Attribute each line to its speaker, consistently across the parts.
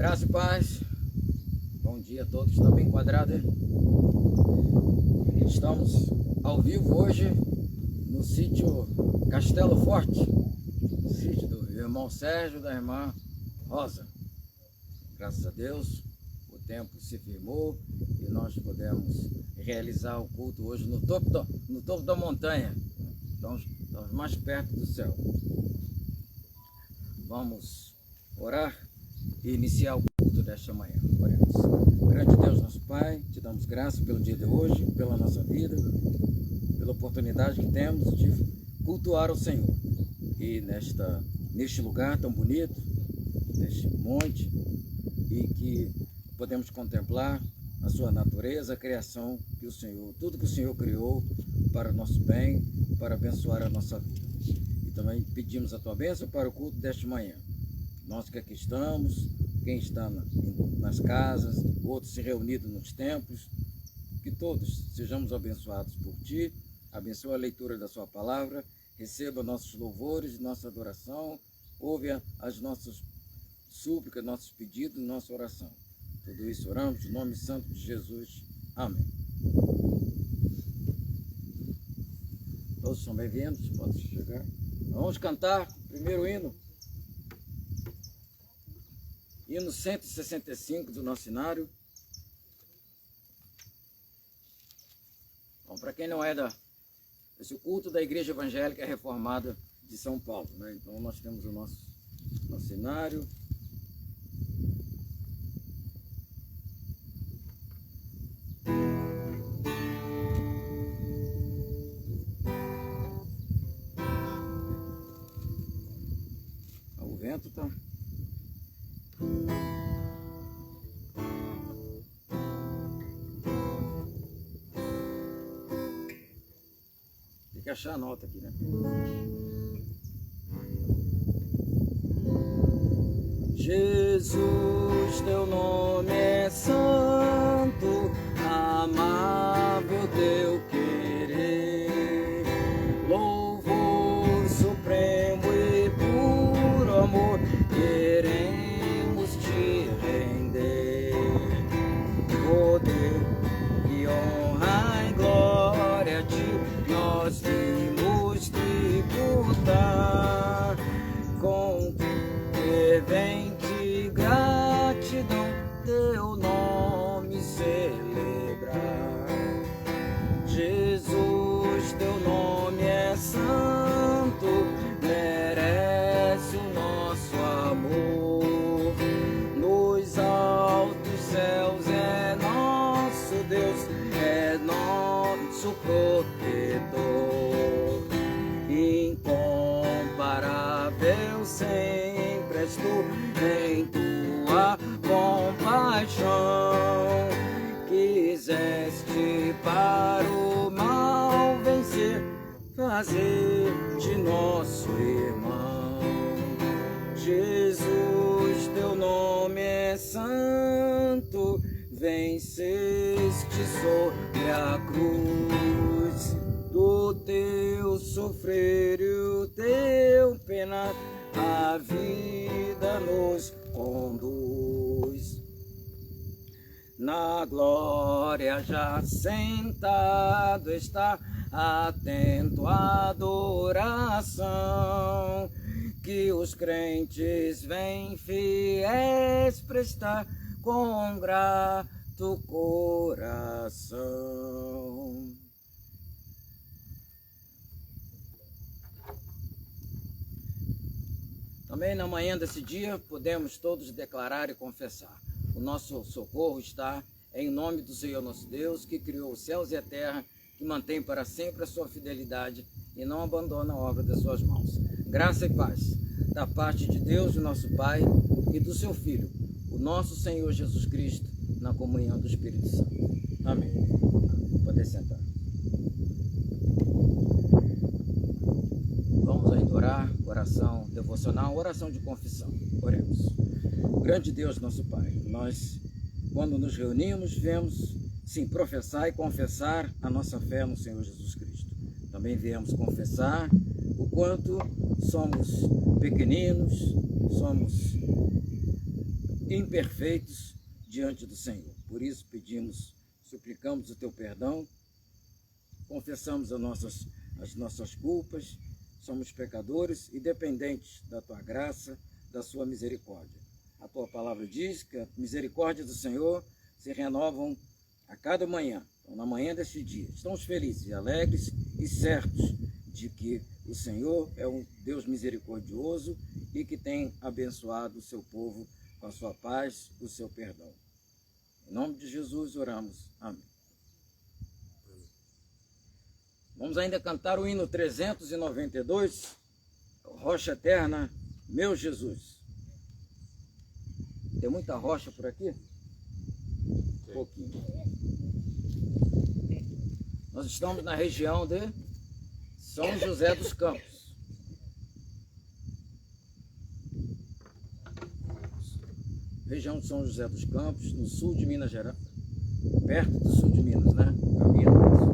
Speaker 1: Graça e paz. Bom dia a todos. Está bem enquadrado aí? Estamos ao vivo hoje no sítio Castelo Forte, sítio do irmão Sérgio e da irmã Rosa. Graças a Deus, o tempo se firmou e nós podemos realizar o culto hoje no topo da montanha. Estamos mais perto do céu. Vamos orar e iniciar o culto desta manhã. Oremos. Grande Deus, nosso Pai, te damos graças pelo dia de hoje, pela nossa vida, pela oportunidade que temos de cultuar o Senhor. E neste lugar tão bonito, neste monte, e que podemos contemplar a sua natureza, a criação que o Senhor, tudo que o Senhor criou para o nosso bem, para abençoar a nossa vida. E também pedimos a tua bênção para o culto desta manhã. Nós que aqui estamos, quem está nas casas, outros se reunidos nos templos, que todos sejamos abençoados por ti. Abençoa a leitura da sua palavra, receba nossos louvores, nossa adoração, ouve as nossas súplicas, nossos pedidos, nossa oração. Tudo isso oramos em nome santo de Jesus. Amém. Todos são bem-vindos, podem chegar. Vamos cantar o primeiro hino. Hino 165 do nosso cenário. Bom, para quem não é esse culto da Igreja Evangélica Reformada de São Paulo, né? Então nós temos o nosso cenário. O vento está... Tem que achar a nota aqui, né? Jesus, teu nome é santo, amável teu querer, louvor supremo e puro amor, queremos te render, poder e honra e glória a ti, nós vimos tributar com fervente gratidão, teu nome celebrar. Jesus, teu nome é santo, merece o nosso amor. Nos altos céus é nosso Deus, é nosso protetor. Incomparável sempre és tu, em tua compaixão quiseste para o mal vencer, fazer de nosso irmão. Jesus, teu nome é santo, venceste sobre a cruz, do teu sofrer e o teu penar, a vida nos conduz. Na glória já sentado está, atento à adoração, que os crentes vêm fiéis prestar com grato coração. Também na manhã desse dia podemos todos declarar e confessar: o nosso socorro está em nome do Senhor nosso Deus, que criou os céus e a terra, que mantém para sempre a sua fidelidade e não abandona a obra das suas mãos. Graça e paz da parte de Deus, o nosso Pai, e do seu Filho, o nosso Senhor Jesus Cristo, na comunhão do Espírito Santo. Amém. Pode sentar. Vamos ainda orar, oração devocional, oração de confissão. Oremos. Grande Deus, nosso Pai, nós, quando nos reunimos, viemos, sim, professar e confessar a nossa fé no Senhor Jesus Cristo. Também viemos confessar o quanto somos pequeninos, somos imperfeitos diante do Senhor. Por isso pedimos, suplicamos o teu perdão, confessamos as nossas culpas, somos pecadores e dependentes da tua graça, da sua misericórdia. A tua palavra diz que a misericórdia do Senhor se renovam a cada manhã. Então, na manhã deste dia, estamos felizes e alegres e certos de que o Senhor é um Deus misericordioso e que tem abençoado o seu povo com a sua paz, o seu perdão. Em nome de Jesus oramos. Amém. Vamos ainda cantar o hino 392, Rocha Eterna, meu Jesus. Tem muita rocha por aqui? Um pouquinho. Nós estamos na região de São José dos Campos. Região de São José dos Campos, no sul de Minas Gerais. Perto do sul de Minas, né? Caminho do sul.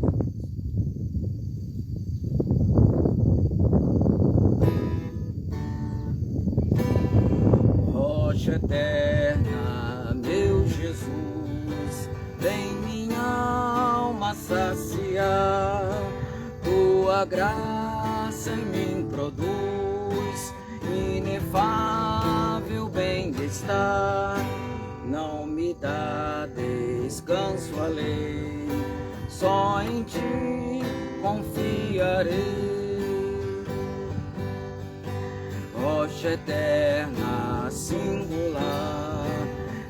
Speaker 1: Rocha eterna, meu Jesus, vem minha alma saciar, tua graça em mim produz inefável bem-estar. Não me dá descanso além, só em ti confiarei. Rocha eterna, singular,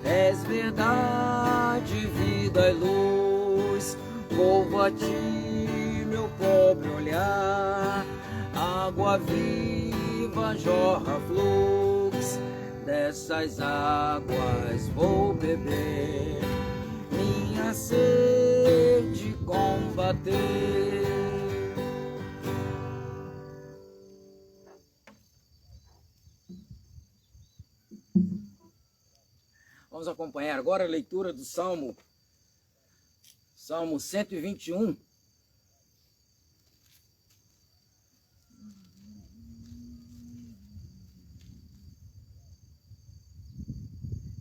Speaker 1: és verdade, vida e luz. Volvo a ti, meu pobre olhar, água viva jorra fluxo, dessas águas vou beber, minha sede combater. Vamos acompanhar agora a leitura do Salmo 121.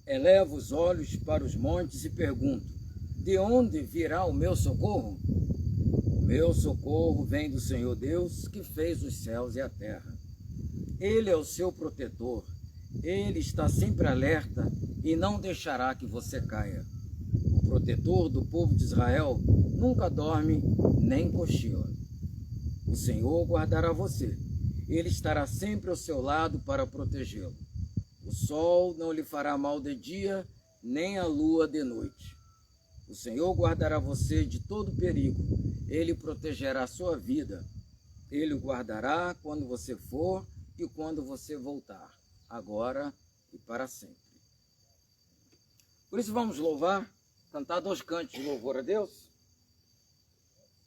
Speaker 1: Elevo os olhos para os montes e pergunto: de onde virá o meu socorro? O meu socorro vem do Senhor Deus, que fez os céus e a terra. Ele é o seu protetor, ele está sempre alerta e não deixará que você caia. O protetor do povo de Israel nunca dorme nem cochila. O Senhor guardará você, ele estará sempre ao seu lado para protegê-lo. O sol não lhe fará mal de dia, nem a lua de noite. O Senhor guardará você de todo perigo, ele protegerá a sua vida. Ele o guardará quando você for e quando você voltar, agora e para sempre. Por isso vamos louvar, cantar 2 cantos de louvor a Deus.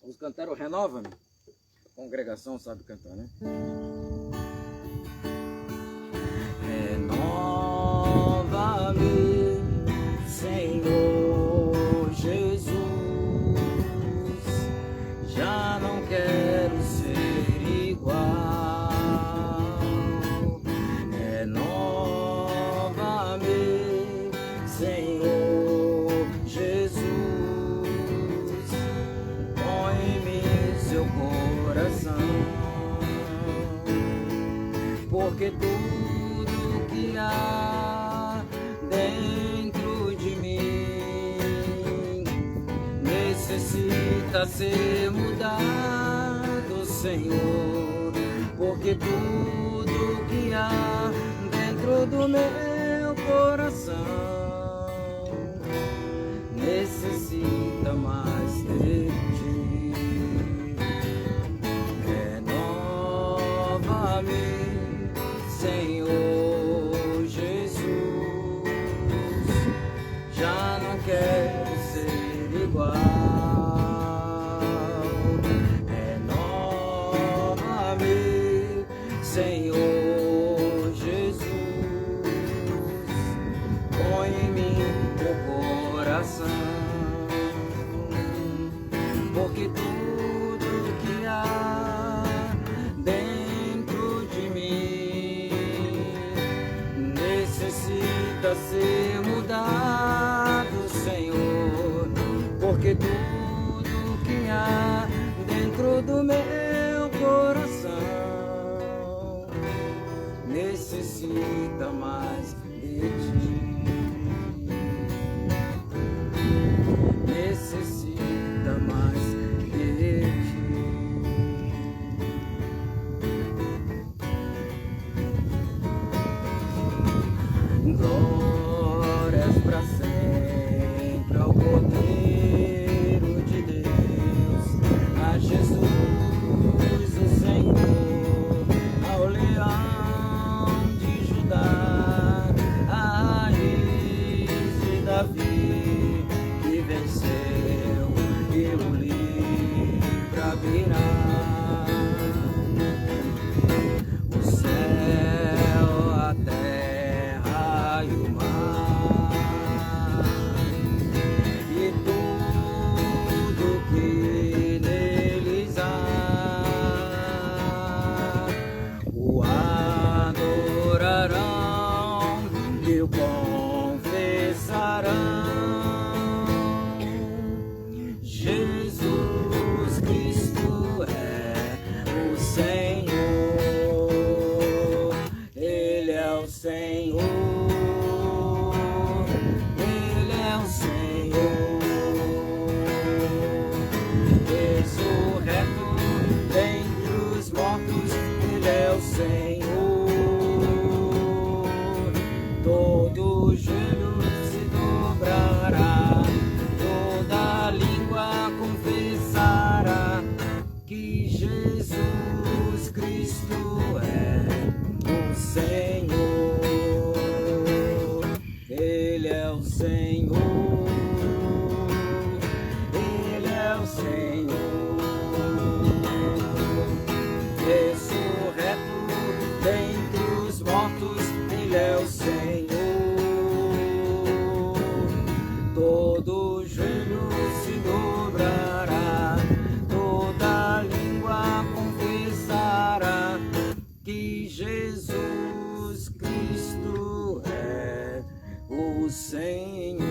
Speaker 1: Vamos cantar o Renova-me. A congregação sabe cantar, né? Renova-me, Senhor Jesus, já não quero ser igual. Renova-me, Senhor Jesus, põe em mim seu coração, porque tudo que há dentro de mim necessita ser mudado, Senhor, porque tudo que há dentro do meu coração necessita mais de ti. Renova-me, Senhor Jesus, já não quero ser igual. Renova-me, Senhor Jesus, põe em mim teu coração, porque tudo que há dentro de mim necessita ser necessita mais de ti. Necessita mais de ti. Glórias para sempre ao Cordeiro de Deus, a Jesus o Senhor, ao Leão de Judá, a raiz de Davi, que venceu e o livre abrirá. O céu, a terra e o mar, e tudo que neles há, o adorarão e o confessarão. Jesus Cristo é o Senhor, Ele é o Senhor, Ele é o Senhor, ressurreto dentre os mortos, Ele é o Senhor, todo joelho se dobrará, toda língua confessará que Jesus Cristo é o Senhor, Ele é o Senhor, Ele é o Senhor, ressurreto dentre os mortos, Ele é o Senhor, todo joelho se dobrará, toda língua confessará que Jesus Cristo é o Senhor.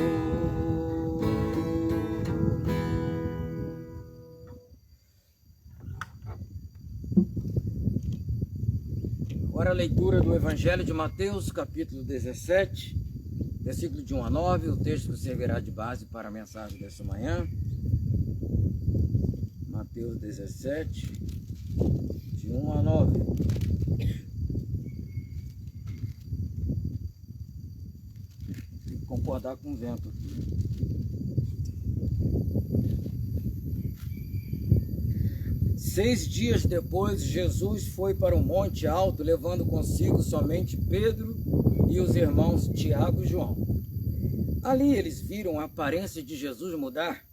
Speaker 1: Agora a leitura do Evangelho de Mateus, capítulo 17, versículo de 1 a 9, o texto servirá de base para a mensagem dessa manhã. Mateus 17, de 1 a 9. Tem que concordar com o vento aqui. Seis dias depois, Jesus foi para um monte alto, levando consigo somente Pedro e os irmãos Tiago e João. Ali eles viram a aparência de Jesus mudar.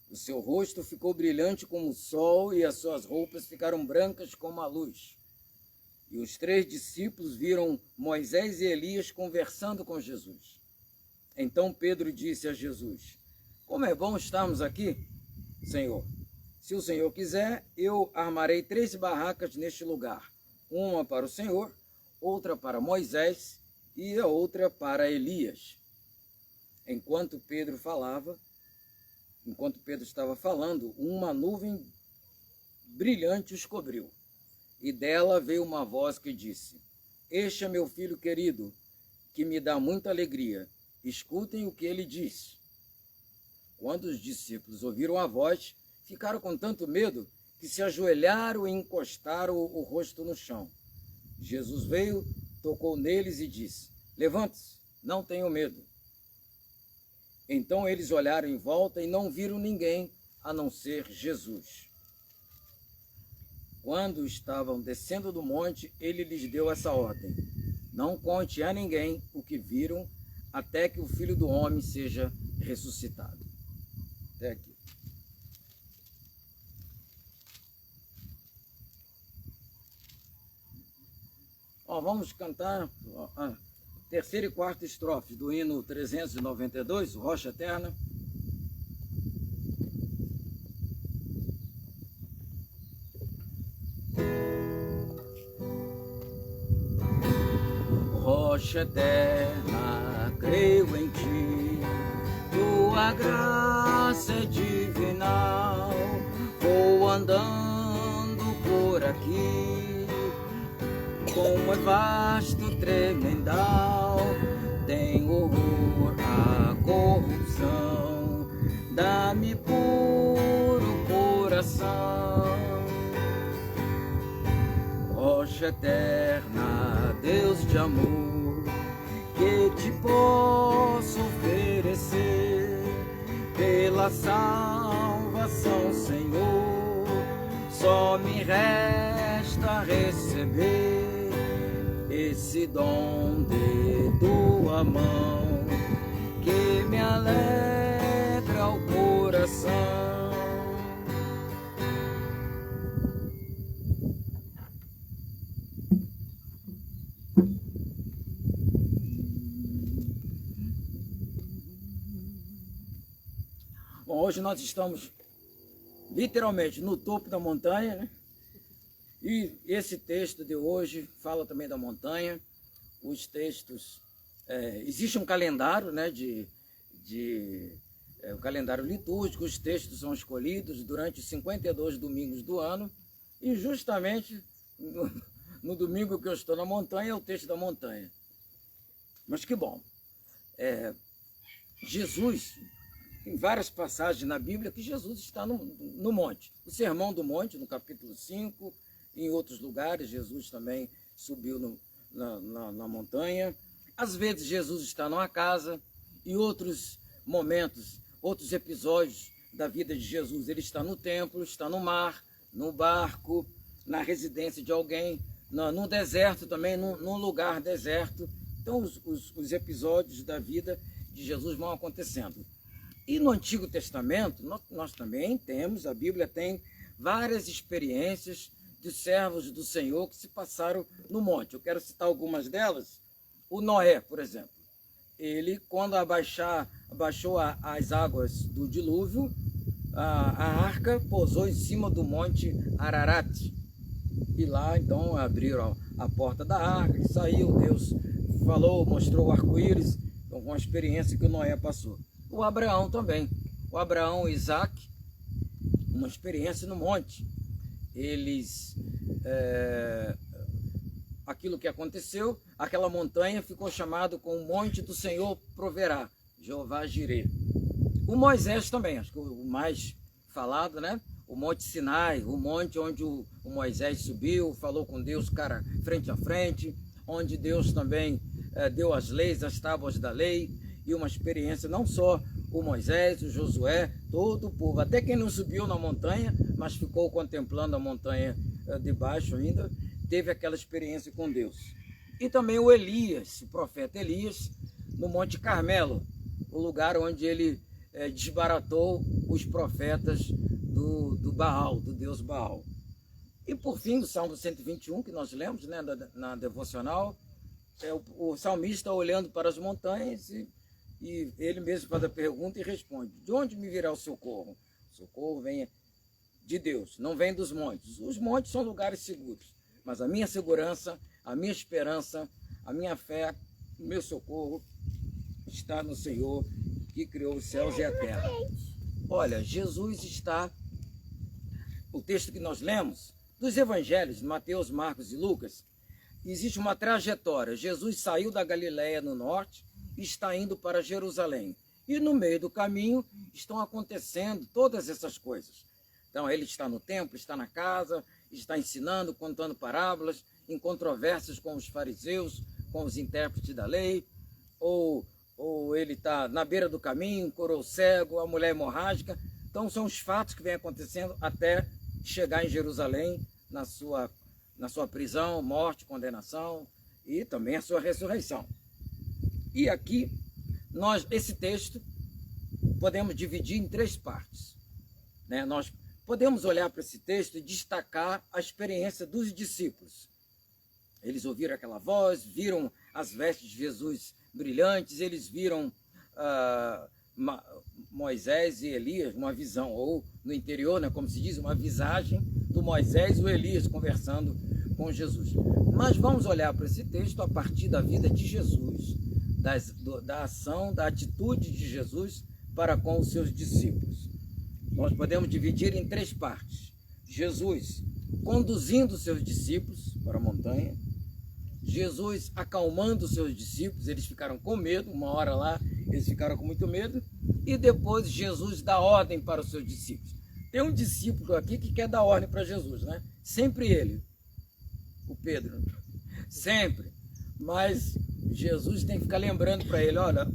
Speaker 1: O seu rosto ficou brilhante como o sol e as suas roupas ficaram brancas como a luz. E os três discípulos viram Moisés e Elias conversando com Jesus. Então Pedro disse a Jesus: como é bom estarmos aqui, Senhor. Se o Senhor quiser, eu armarei 3 barracas neste lugar. Uma para o Senhor, outra para Moisés e a outra para Elias. Enquanto Pedro estava falando, uma nuvem brilhante os cobriu. E dela veio uma voz que disse: este é meu filho querido, que me dá muita alegria. Escutem o que ele diz. Quando os discípulos ouviram a voz, ficaram com tanto medo que se ajoelharam e encostaram o rosto no chão. Jesus veio, tocou neles e disse: levante-se, não tenham medo. Então eles olharam em volta e não viram ninguém a não ser Jesus. Quando estavam descendo do monte, ele lhes deu essa ordem: não conte a ninguém o que viram, até que o Filho do Homem seja ressuscitado. Até aqui. Vamos cantar a terceira e quarta estrofe do hino 392, Rocha Eterna. Rocha eterna, creio em ti, tua graça é divinal, vou andando por aqui, como é vasto, tremendal, tem horror à corrupção, dá-me puro coração. Rocha eterna, Deus de amor, que te posso oferecer pela salvação, Senhor. Só me resta receber esse dom de tua mão, que me alegra o coração. Bom, hoje nós estamos literalmente no topo da montanha, né? E esse texto de hoje fala também da montanha. Os textos, existe um calendário, né, o calendário litúrgico. Os textos são escolhidos durante os 52 domingos do ano, e justamente no domingo que eu estou na montanha é o texto da montanha. Mas que bom, Jesus, tem várias passagens na Bíblia que Jesus está no monte. O Sermão do Monte, no capítulo 5, em outros lugares, Jesus também subiu na montanha. Às vezes Jesus está numa casa, e outros momentos, outros episódios da vida de Jesus, ele está no templo, está no mar, no barco, na residência de alguém, no deserto também, num lugar deserto. Então os episódios da vida de Jesus vão acontecendo. E no Antigo Testamento, nós também temos, a Bíblia tem várias experiências de servos do Senhor que se passaram no monte. Eu quero citar algumas delas. O Noé, por exemplo. Ele, quando abaixou as águas do dilúvio, a arca pousou em cima do monte Ararat. E lá, então, abriram a porta da arca, e saiu, Deus falou, mostrou o arco-íris, então, uma experiência que o Noé passou. O Abraão também. O Abraão e Isaac, uma experiência no monte. Eles, aquilo que aconteceu, aquela montanha ficou chamado com o monte do Senhor proverá, Jeová Jireh. O Moisés também, acho que o mais falado, né? O Monte Sinai, o monte onde o Moisés subiu, falou com Deus cara frente a frente, onde Deus também deu as leis, as tábuas da lei, e uma experiência não só o Moisés, o Josué, todo o povo, até quem não subiu na montanha, mas ficou contemplando a montanha de baixo ainda, teve aquela experiência com Deus. E também o Elias, o profeta Elias, no Monte Carmelo, o lugar onde ele desbaratou os profetas do Baal, do Deus Baal. E por fim, o Salmo 121, que nós lemos, né, na devocional, o salmista olhando para as montanhas, e ele mesmo faz a pergunta e responde: de onde me virá o socorro? O socorro vem de Deus, não vem dos montes. Os montes são lugares seguros, mas a minha segurança, a minha esperança, a minha fé, o meu socorro está no Senhor que criou os céus e a terra. Olha, Jesus está, o texto que nós lemos, dos evangelhos, Mateus, Marcos e Lucas, existe uma trajetória. Jesus saiu da Galileia no norte, está indo para Jerusalém. E no meio do caminho estão acontecendo todas essas coisas. Então ele está no templo, está na casa, está ensinando, contando parábolas, em controvérsias com os fariseus, com os intérpretes da lei, ou ele está na beira do caminho, curou o cego, a mulher hemorrágica. Então são os fatos que vêm acontecendo até chegar em Jerusalém, na sua prisão, morte, condenação e também a sua ressurreição. E aqui, esse texto, podemos dividir em 3 partes. Né? Nós podemos olhar para esse texto e destacar a experiência dos discípulos. Eles ouviram aquela voz, viram as vestes de Jesus brilhantes, eles viram Moisés e Elias, uma visão, ou no interior, né, como se diz, uma visagem do Moisés e o Elias conversando com Jesus. Mas vamos olhar para esse texto a partir da vida de Jesus, da ação, da atitude de Jesus para com os seus discípulos. Nós podemos dividir em 3 partes. Jesus conduzindo os seus discípulos para a montanha, Jesus acalmando os seus discípulos, eles ficaram com medo, uma hora lá, eles ficaram com muito medo, e depois Jesus dá ordem para os seus discípulos. Tem um discípulo aqui que quer dar ordem para Jesus, né? Sempre ele, o Pedro, sempre. Mas Jesus tem que ficar lembrando para ele, olha,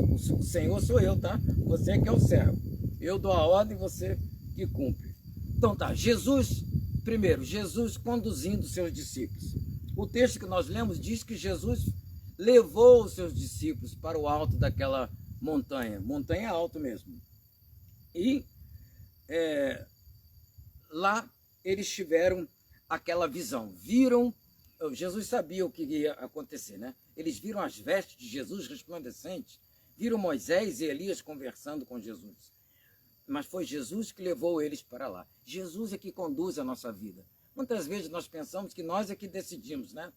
Speaker 1: o Senhor sou eu, tá? Você que é o servo. Eu dou a ordem, você que cumpre. Então tá, primeiro, Jesus conduzindo os seus discípulos. O texto que nós lemos diz que Jesus levou os seus discípulos para o alto daquela montanha alta mesmo. E lá eles tiveram aquela visão, Jesus sabia o que ia acontecer, né? Eles viram as vestes de Jesus resplandecentes, viram Moisés e Elias conversando com Jesus. Mas foi Jesus que levou eles para lá. Jesus é que conduz a nossa vida. Muitas vezes nós pensamos que nós é que decidimos, né?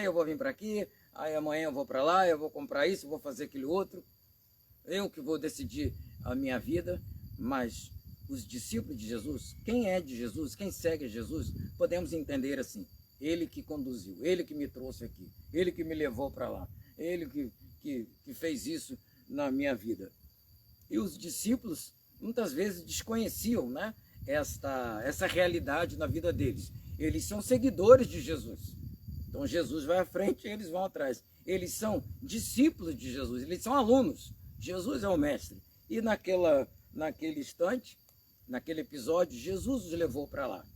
Speaker 1: Eu vou vir para aqui, amanhã eu vou para lá, eu vou comprar isso, eu vou fazer aquele outro. Eu que vou decidir a minha vida. Mas os discípulos de Jesus, quem é de Jesus, quem segue Jesus, podemos entender assim: ele que conduziu, ele que me trouxe aqui, ele que me levou para lá, ele que fez isso na minha vida. E os discípulos muitas vezes desconheciam, né, essa realidade na vida deles. Eles são seguidores de Jesus. Então Jesus vai à frente e eles vão atrás. Eles são discípulos de Jesus, eles são alunos. Jesus é o mestre. E naquele instante, naquele episódio, Jesus os levou para lá.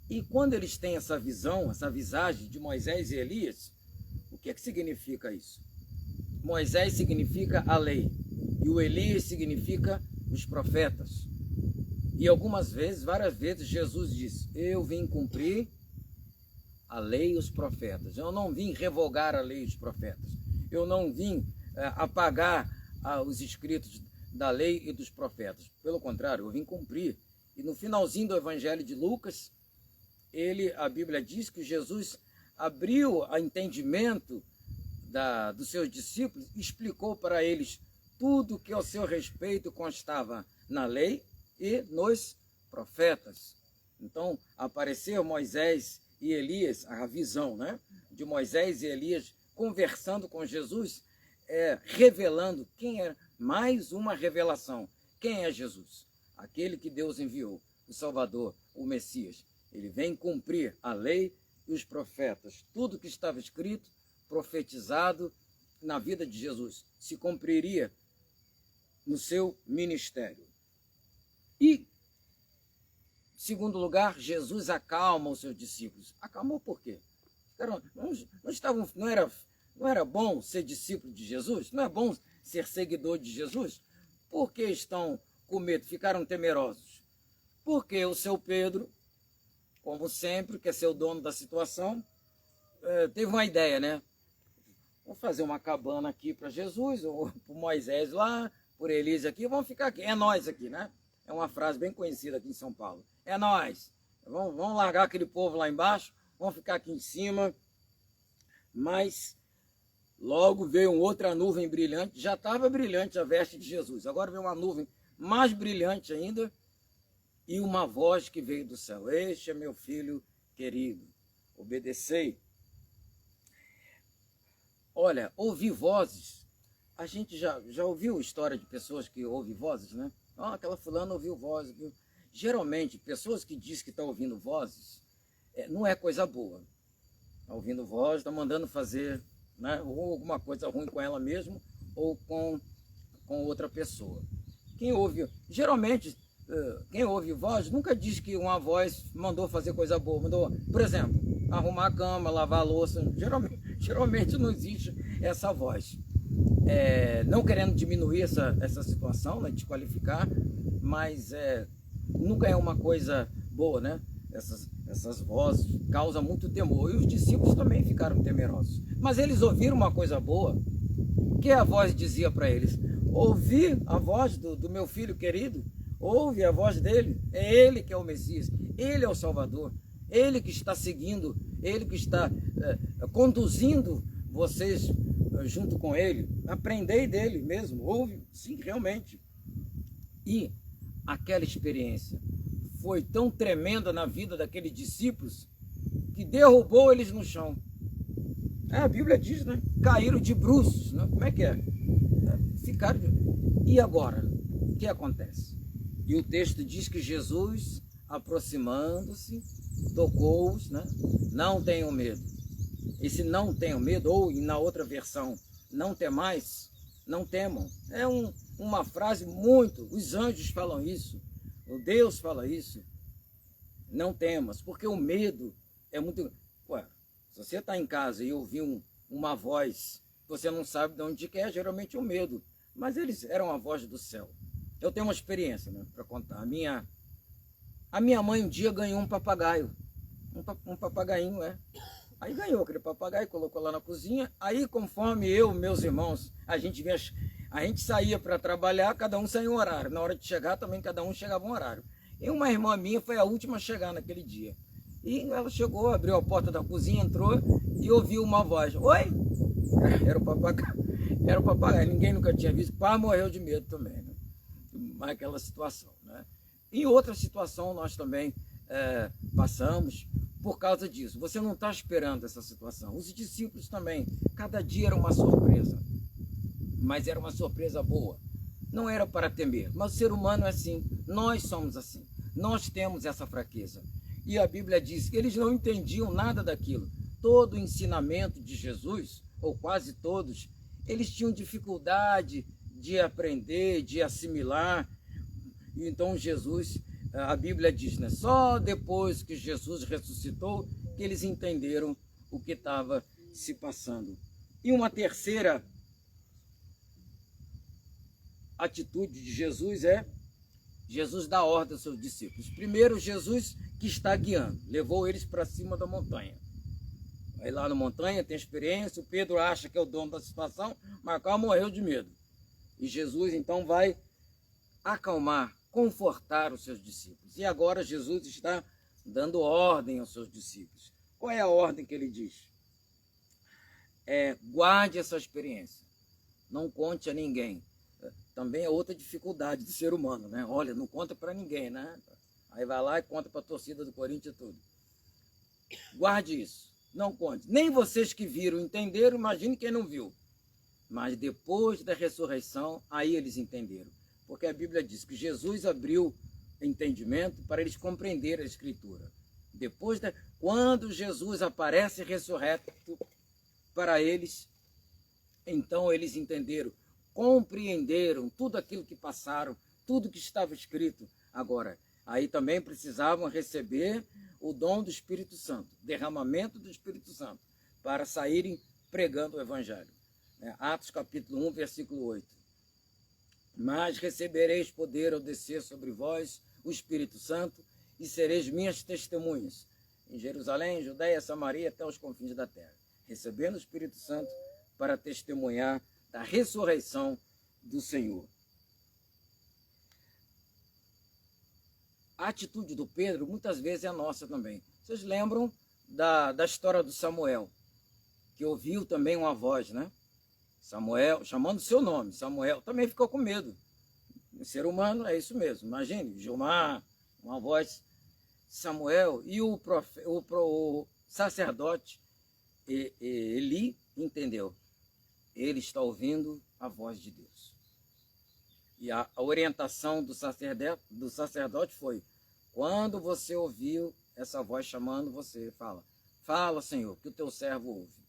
Speaker 1: E quando eles têm essa visão, essa visagem de Moisés e Elias, o que significa isso? Moisés significa a lei e o Elias significa os profetas. E várias vezes, Jesus disse: eu vim cumprir a lei e os profetas. Eu não vim revogar a lei e os profetas. Eu não vim apagar os escritos da lei e dos profetas. Pelo contrário, eu vim cumprir. E no finalzinho do Evangelho de Lucas, a Bíblia diz que Jesus abriu o entendimento dos seus discípulos e explicou para eles tudo que ao seu respeito constava na lei e nos profetas. Então, apareceu Moisés e Elias, a visão, né, de Moisés e Elias conversando com Jesus, revelando quem é, mais uma revelação. Quem é Jesus? Aquele que Deus enviou, o Salvador, o Messias. Ele vem cumprir a lei e os profetas. Tudo que estava escrito, profetizado na vida de Jesus, se cumpriria no seu ministério. E, segundo lugar, Jesus acalma os seus discípulos. Acalmou por quê? Não era bom ser discípulo de Jesus? Não é bom ser seguidor de Jesus? Por que estão com medo? Ficaram temerosos? Porque o seu Pedro, como sempre, quer ser o dono da situação, teve uma ideia, né? Vamos fazer uma cabana aqui para Jesus, ou para Moisés lá, por Elias aqui, vamos ficar aqui. É nós aqui, né? É uma frase bem conhecida aqui em São Paulo. É nós. Vamos largar aquele povo lá embaixo, vamos ficar aqui em cima. Mas logo veio outra nuvem brilhante, já estava brilhante a veste de Jesus. Agora veio uma nuvem mais brilhante ainda e uma voz que veio do céu: este é meu filho querido, obedecei. Olha, ouvir vozes, a gente já ouviu história de pessoas que ouvem vozes, né? Aquela fulana ouviu vozes. Geralmente, pessoas que dizem que estão ouvindo vozes, não é coisa boa. Está ouvindo voz, está mandando fazer, né, ou alguma coisa ruim com ela mesmo, ou com outra pessoa. Geralmente, quem ouve voz nunca diz que uma voz mandou fazer coisa boa. Por exemplo, arrumar a cama, lavar a louça. Geralmente não existe essa voz. Não querendo diminuir essa situação, né, desqualificar, mas nunca é uma coisa boa, né? Essas vozes causam muito temor. E os discípulos também ficaram temerosos. Mas eles ouviram uma coisa boa. O que a voz dizia para eles? Ouvi a voz do meu filho querido. Ouve a voz dele. É ele que é o Messias. Ele é o Salvador. Ele que está seguindo. Ele que está conduzindo vocês junto com ele. Aprendei dele mesmo. Ouve, sim, realmente. E aquela experiência foi tão tremenda na vida daqueles discípulos que derrubou eles no chão. A Bíblia diz, né? Caíram de bruços, né? Como é que é? Ficaram. E agora? O que acontece? E o texto diz que Jesus, aproximando-se, tocou-os, né? Não tenham medo. Esse não tenham medo, ou na outra versão, não temais, não temam. É uma frase muito, os anjos falam isso, o Deus fala isso. Não temas, porque o medo é muito... Ué, se você está em casa e ouvir uma voz, você não sabe de onde que é, geralmente é o medo. Mas eles eram a voz do céu. Eu tenho uma experiência, né, para contar. A minha mãe um dia ganhou um papagaio. Um papagainho, Aí ganhou aquele papagaio, colocou lá na cozinha. Aí, conforme eu, meus irmãos, a gente saía para trabalhar, cada um saía um horário. Na hora de chegar, também cada um chegava um horário. E uma irmã minha foi a última a chegar naquele dia. E ela chegou, abriu a porta da cozinha, entrou e ouviu uma voz. Oi? Era o papagaio. Era o papagaio. Ninguém nunca tinha visto. O pai morreu de medo também, né? Naquela situação, né? Em outra situação, nós também passamos por causa disso. Você não está esperando essa situação. Os discípulos também. Cada dia era uma surpresa. Mas era uma surpresa boa. Não era para temer. Mas o ser humano é assim. Nós somos assim. Nós temos essa fraqueza. E a Bíblia diz que eles não entendiam nada daquilo. Todo o ensinamento de Jesus, ou quase todos, eles tinham dificuldade de aprender, de assimilar. Então Jesus, a Bíblia diz, né? Só depois que Jesus ressuscitou, que eles entenderam o que estava se passando. E uma terceira atitude de Jesus Jesus dá ordem aos seus discípulos. Primeiro, Jesus que está guiando, levou eles para cima da montanha. Aí lá na montanha tem experiência, o Pedro acha que é o dono da situação, mas o cara morreu de medo. E Jesus então vai acalmar, confortar os seus discípulos. E agora Jesus está dando ordem aos seus discípulos. Qual é a ordem que ele diz? Guarde essa experiência, não conte a ninguém. Também é outra dificuldade do ser humano, né? Olha, não conta para ninguém, né? Aí vai lá e conta para a torcida do Corinthians e tudo. Guarde isso, não conte. Nem vocês que viram entenderam, imagine quem não viu. Mas depois da ressurreição, aí eles entenderam. Porque a Bíblia diz que Jesus abriu entendimento para eles compreenderem a Escritura. Quando Jesus aparece ressurreto para eles, então eles entenderam, compreenderam tudo aquilo que passaram, tudo que estava escrito. Agora, aí também precisavam receber o dom do Espírito Santo, derramamento do Espírito Santo, para saírem pregando o Evangelho. Atos capítulo 1, versículo 8. Mas recebereis poder ao descer sobre vós o Espírito Santo e sereis minhas testemunhas em Jerusalém, Judeia, Samaria, até os confins da terra. Recebendo o Espírito Santo para testemunhar da ressurreição do Senhor. A atitude do Pedro muitas vezes é a nossa também. Vocês lembram da história do Samuel, que ouviu também uma voz, né? Samuel, chamando seu nome, Samuel, também ficou com medo. O ser humano é isso mesmo. Imagine, Gilmar, uma voz, Samuel, e o sacerdote Eli entendeu. Ele está ouvindo a voz de Deus. E a orientação do sacerdote foi, quando você ouviu essa voz chamando você, fala, Senhor, que o teu servo ouve.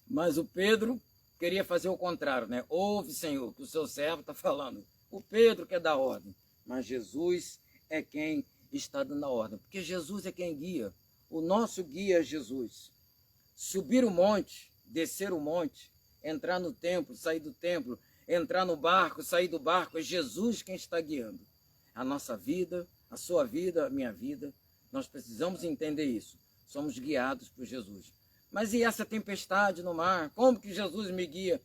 Speaker 1: Mas o Pedro queria fazer o contrário, né? Ouve, Senhor, que o seu servo está falando. O Pedro quer dar ordem, mas Jesus é quem está dando a ordem, porque Jesus é quem guia. O nosso guia é Jesus. Subir o monte, descer o monte, entrar no templo, sair do templo, entrar no barco, sair do barco, é Jesus quem está guiando. A nossa vida, a sua vida, a minha vida, nós precisamos entender isso. Somos guiados por Jesus. Mas e essa tempestade no mar? Como que Jesus me guia?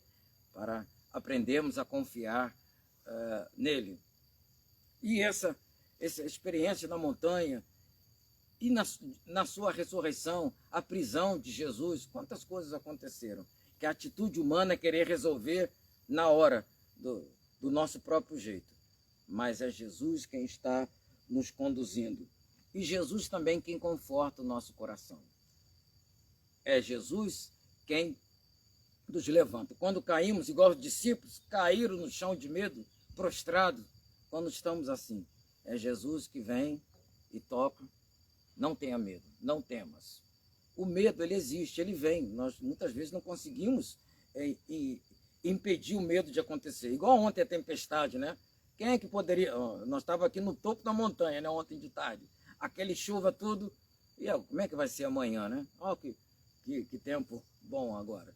Speaker 1: Para aprendermos a confiar nele. E essa experiência na montanha, e na sua ressurreição, a prisão de Jesus, quantas coisas aconteceram? Que a atitude humana é querer resolver na hora, do nosso próprio jeito. Mas é Jesus quem está nos conduzindo. E Jesus também quem conforta o nosso coração. É Jesus quem nos levanta. Quando caímos, igual os discípulos, caíram no chão de medo, prostrados, quando estamos assim. É Jesus que vem e toca. Não tenha medo, não temas. O medo, ele existe, ele vem. Nós muitas vezes não conseguimos impedir o medo de acontecer. Igual ontem a tempestade, né? Quem é que poderia... Nós estávamos aqui no topo da montanha, né? Ontem de tarde. Aquele chuva tudo. E como é que vai ser amanhã, né? Olha que tempo bom agora.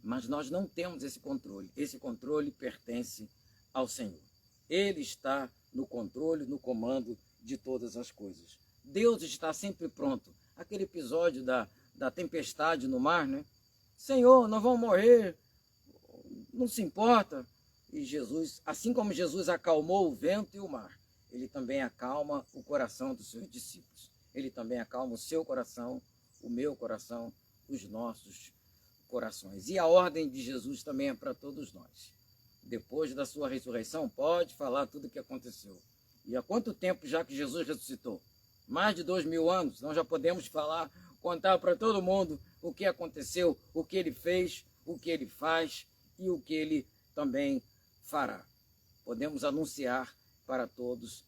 Speaker 1: Mas nós não temos esse controle. Esse controle pertence ao Senhor. Ele está no controle, no comando de todas as coisas. Deus está sempre pronto. Aquele episódio da tempestade no mar, né? Senhor, nós vamos morrer. Não se importa. E Jesus, assim como Jesus acalmou o vento e o mar, ele também acalma o coração dos seus discípulos. Ele também acalma o seu coração, o meu coração, os nossos corações. E a ordem de Jesus também é para todos nós. Depois da sua ressurreição, pode falar tudo o que aconteceu. E há quanto tempo já que Jesus ressuscitou? Mais de 2000 anos, nós já podemos falar, contar para todo mundo o que aconteceu, o que ele fez, o que ele faz e o que ele também fará. Podemos anunciar para todos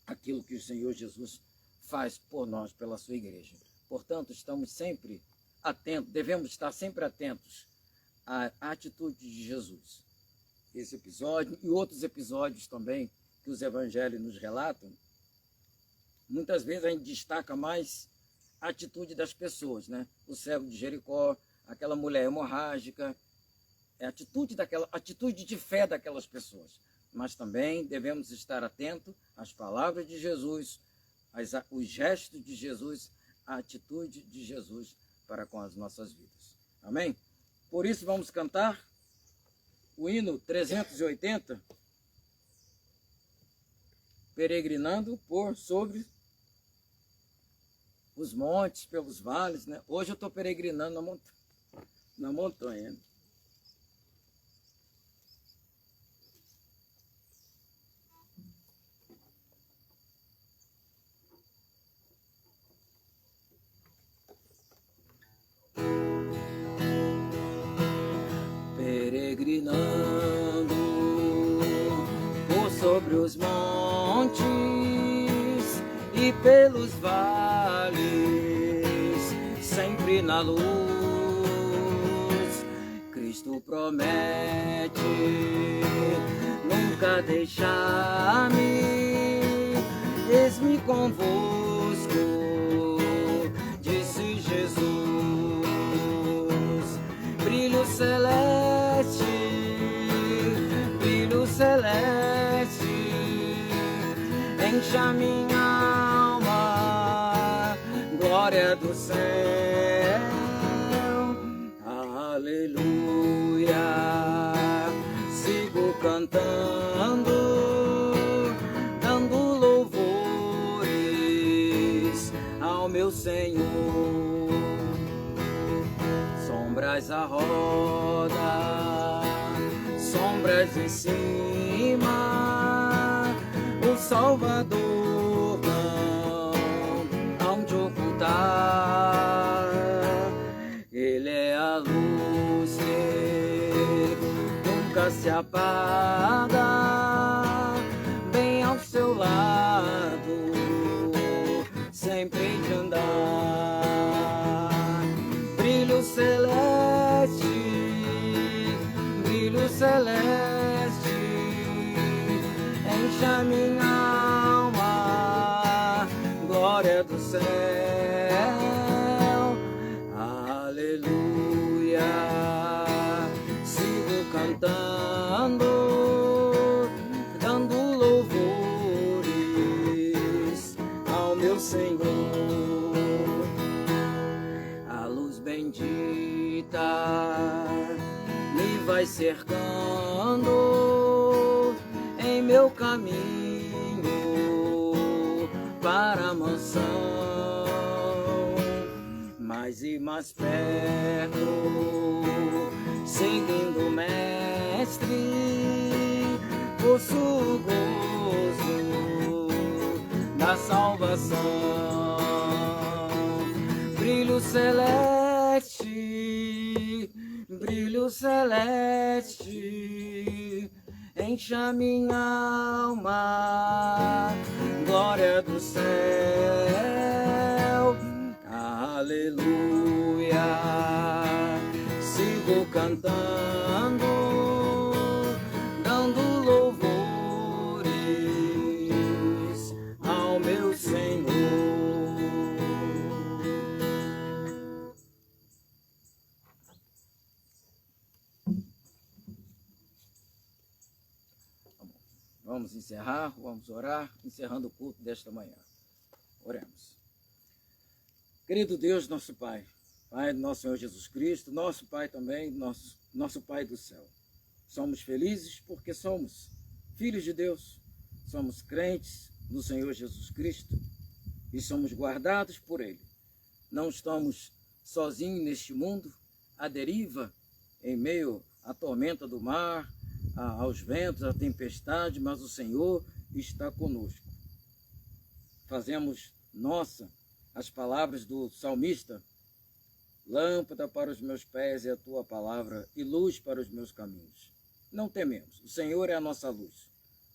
Speaker 1: aquilo que o Senhor Jesus faz por nós, pela sua igreja. Portanto, estamos sempre atentos, devemos estar sempre atentos à atitude de Jesus. Esse episódio e outros episódios também que os evangelhos nos relatam, muitas vezes a gente destaca mais a atitude das pessoas, né? O cego de Jericó, aquela mulher hemorrágica, a atitude de fé daquelas pessoas. Mas também devemos estar atentos às palavras de Jesus, os gestos de Jesus, a atitude de Jesus para com as nossas vidas. Amém? Por isso vamos cantar o hino 380, peregrinando sobre os montes, pelos vales, né? Hoje eu estou peregrinando na montanha. Peregrinando por sobre os montes e pelos vales, sempre na luz, Cristo promete nunca deixar-me, eis-me convosco, disse Jesus. Brilho celeste, enche a minha alma, glória do céu, aleluia. Sigo cantando, dando louvores ao meu Senhor. Sombras à roda, sombras em cima, o Salvador não hão de ocultar. Ele é a luz que nunca se apaga, bem ao seu lado, sempre de andar. Brilho celeste, enche a minha alma, glória do céu, aleluia. Sigo cantando, dando louvores ao meu Senhor. A luz bendita me vai cercando em meu caminho para a mansão, mais e mais perto, seguindo o Mestre, possuo o gozo da salvação. Brilho celeste, celeste, enche a minha alma, glória do céu, aleluia. Sigo cantando, dando louvores ao meu Senhor. Vamos encerrar, vamos orar, encerrando o culto desta manhã. Oremos. Querido Deus, nosso Pai, Pai do nosso Senhor Jesus Cristo, nosso Pai também, nosso Pai do céu. Somos felizes porque somos filhos de Deus, somos crentes no Senhor Jesus Cristo e somos guardados por Ele. Não estamos sozinhos neste mundo, à deriva, em meio à tormenta do mar, aos ventos, à tempestade, mas o Senhor está conosco. Fazemos nossa as palavras do salmista: lâmpada para os meus pés é a tua palavra e luz para os meus caminhos. Não tememos, o Senhor é a nossa luz,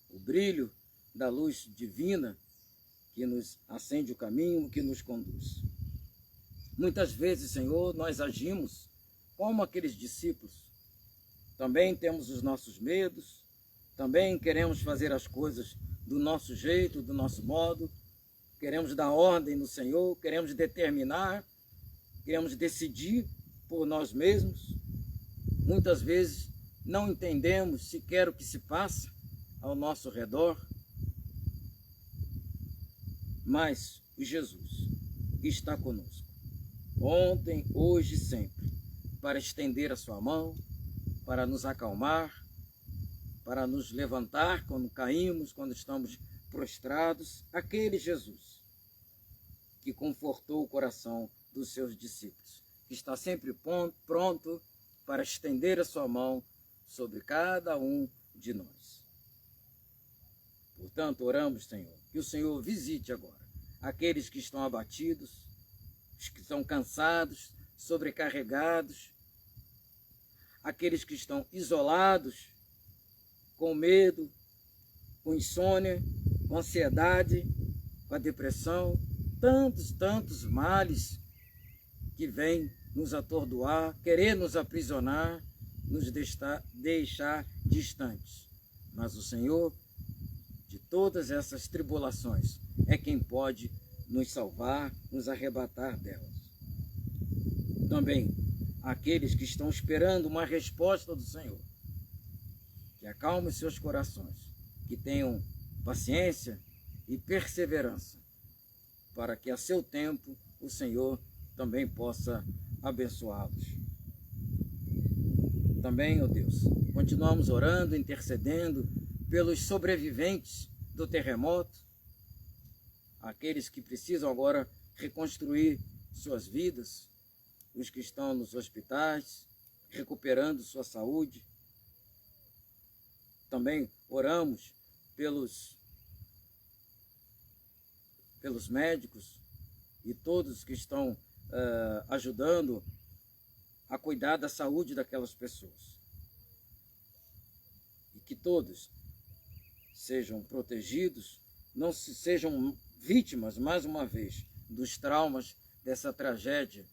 Speaker 1: o brilho da luz divina que nos acende o caminho, que nos conduz. Muitas vezes, Senhor, nós agimos como aqueles discípulos. Também temos os nossos medos, também queremos fazer as coisas do nosso jeito, do nosso modo, queremos dar ordem no Senhor, queremos determinar, queremos decidir por nós mesmos. Muitas vezes não entendemos sequer o que se passa ao nosso redor, mas o Jesus está conosco, ontem, hoje e sempre, para estender a sua mão, para nos acalmar, para nos levantar quando caímos, quando estamos prostrados. Aquele Jesus que confortou o coração dos seus discípulos, que está sempre pronto para estender a sua mão sobre cada um de nós. Portanto, oramos, Senhor, que o Senhor visite agora aqueles que estão abatidos, os que estão cansados, sobrecarregados, aqueles que estão isolados, com medo, com insônia, com ansiedade, com a depressão, tantos males que vêm nos atordoar, querer nos aprisionar, nos deixar distantes. Mas o Senhor, de todas essas tribulações, é quem pode nos salvar, nos arrebatar delas. Também aqueles que estão esperando uma resposta do Senhor, que acalme seus corações, que tenham paciência e perseverança, para que a seu tempo o Senhor também possa abençoá-los. Também, ó Deus, continuamos orando, intercedendo pelos sobreviventes do terremoto, aqueles que precisam agora reconstruir suas vidas, os que estão nos hospitais, recuperando sua saúde. Também oramos pelos médicos e todos que estão ajudando a cuidar da saúde daquelas pessoas. E que todos sejam protegidos, não sejam vítimas, mais uma vez, dos traumas dessa tragédia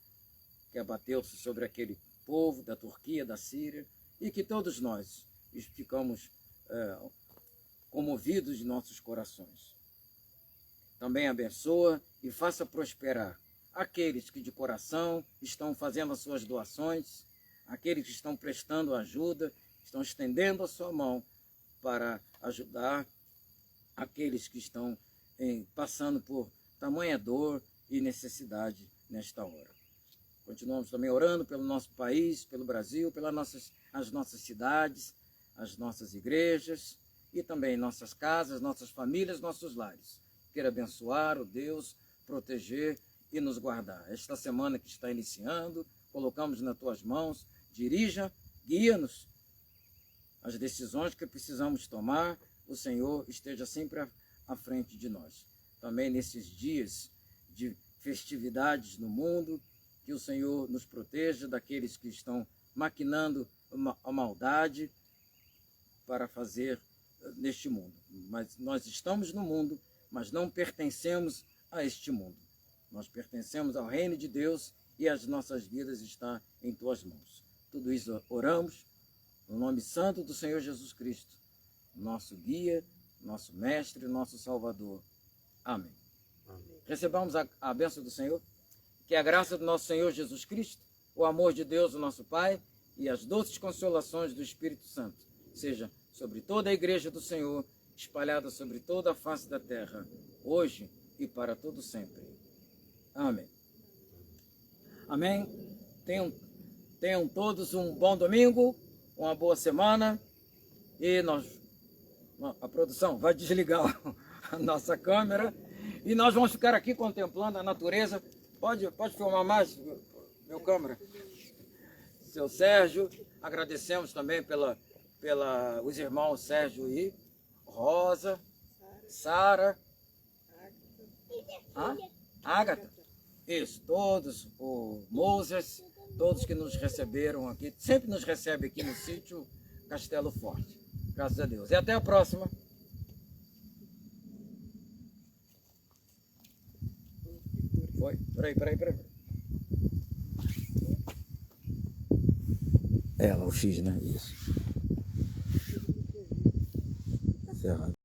Speaker 1: que abateu-se sobre aquele povo da Turquia, da Síria, e que todos nós ficamos comovidos de nossos corações. Também abençoa e faça prosperar aqueles que de coração estão fazendo as suas doações, aqueles que estão prestando ajuda, estão estendendo a sua mão para ajudar aqueles que estão passando por tamanha dor e necessidade nesta hora. Continuamos também orando pelo nosso país, pelo Brasil, as nossas cidades, as nossas igrejas e também nossas casas, nossas famílias, nossos lares. Queira abençoar, ó Deus, proteger e nos guardar. Esta semana que está iniciando, colocamos nas tuas mãos, dirija, guia-nos as decisões que precisamos tomar, o Senhor esteja sempre à frente de nós. Também nesses dias de festividades no mundo, que o Senhor nos proteja daqueles que estão maquinando a maldade para fazer neste mundo. Mas nós estamos no mundo, mas não pertencemos a este mundo. Nós pertencemos ao reino de Deus e as nossas vidas estão em tuas mãos. Tudo isso oramos no nome santo do Senhor Jesus Cristo, nosso guia, nosso mestre, nosso salvador. Amém. Amém. Recebamos a bênção do Senhor. Que a graça do nosso Senhor Jesus Cristo, o amor de Deus, o nosso Pai, e as doces consolações do Espírito Santo seja sobre toda a igreja do Senhor, espalhada sobre toda a face da terra, hoje e para todo sempre. Amém. Amém. Tenham todos um bom domingo, uma boa semana, e a produção vai desligar a nossa câmera e nós vamos ficar aqui contemplando a natureza. Pode filmar mais, meu câmera? Seu Sérgio, agradecemos também os irmãos Sérgio e Rosa, Sara, Ágata, isso, todos, o Moses, todos que nos receberam aqui, sempre nos recebe aqui no sítio Castelo Forte, graças a Deus. E até a próxima. Foi? Peraí. Ela, o X, né? Isso. Cerrado.